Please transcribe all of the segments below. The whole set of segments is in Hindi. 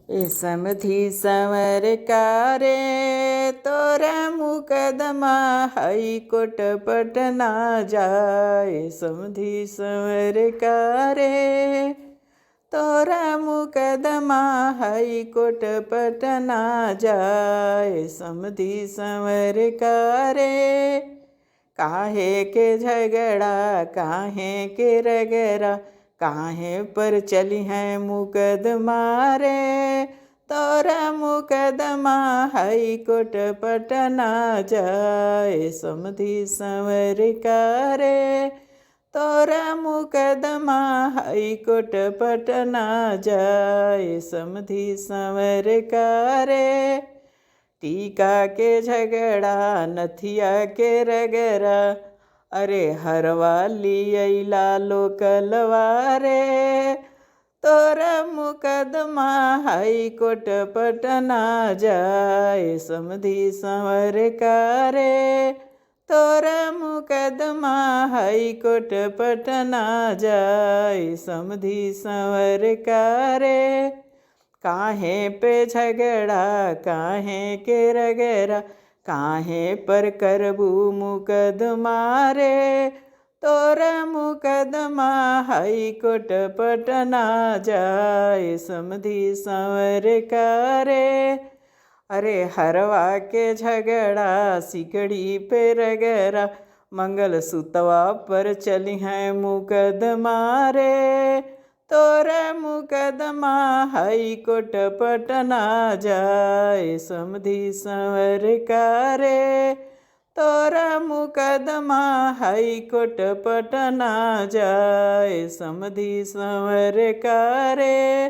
ए समधी संवर कारे तोरा मुकदमा हाई कोट पटना जाए। समधी संवर कारे तोरा मुकदमा हाई कोट पटना जाए। समधी संवर कारे काहे के झगड़ा काहे के रगड़ा काहे पर चली हैं मुकदमा रे। तोरा मुकदमा हाई कोट पटना जाए। समधी संवर कारे तोरा मुकदमा हाई कोट पटना जाए। समधी संवर कारे टीका के झगड़ा नथिया के रगड़ा अरे हरवाली अइला लोकलवारे। तोरा मुकदमा हाई कोट पटना जाए। समधी संवर कारे तोरा मुकदमा हाई कोट पटना जाए। समधी संवर कारे काहे पे झगड़ा काहे के रगड़ा काहे पर करबू मुकदमा रे। तोरा मुकदमा हाई कोट पटना जाए। समधी संवर कारे अरे हरवा के झगड़ा सिकड़ी पे रगड़ा मंगल सूतवा पर चली हैं मुकदमा रे। तोरा मुकदमा हाई कोट पटना जाए। समधी संवर कारे तोरा मुकदमा हाई कोट पटना जाए। समधी संवर कारे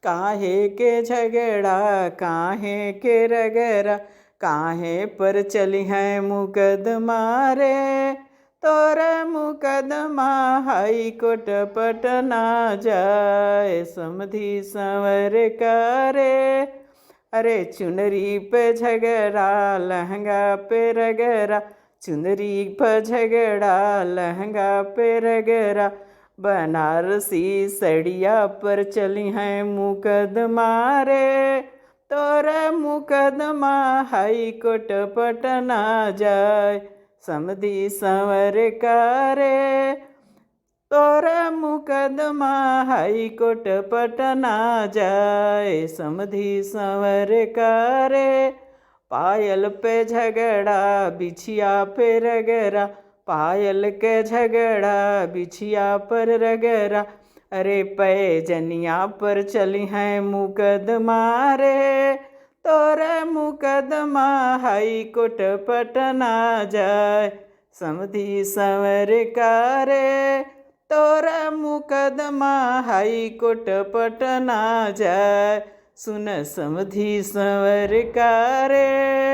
काहे के झगड़ा काहे के रगड़ा काहे पर चली हैं मुकदमा रे। तोरा मुकदमा हाई कोट पटना जाए। समधी संवर कारे अरे चुनरी पे झगड़ा लहंगा पे रगड़ा चुनरी पे झगड़ा लहंगा पे रगड़ा बनारसी सड़िया पर चली हैं मुकदमा रे। तोरा मुकदमा हाई कोट पटना जाए। समधी संवर कारे तोरा मुकदमा हाई कोट पटना जाए। समधी संवर कारे पायल पे झगड़ा बिछिया पे रगड़ा पायल के झगड़ा बिछिया पर रगड़ा अरे पैजनिया पर चली हैं मुकदमा रे। तोरा मुकदमा हाई कोट पटना जाए। समधी संवर कारे तोरा मुकदमा हाई कोट पटना जाए। सुन समधी संवर कारे।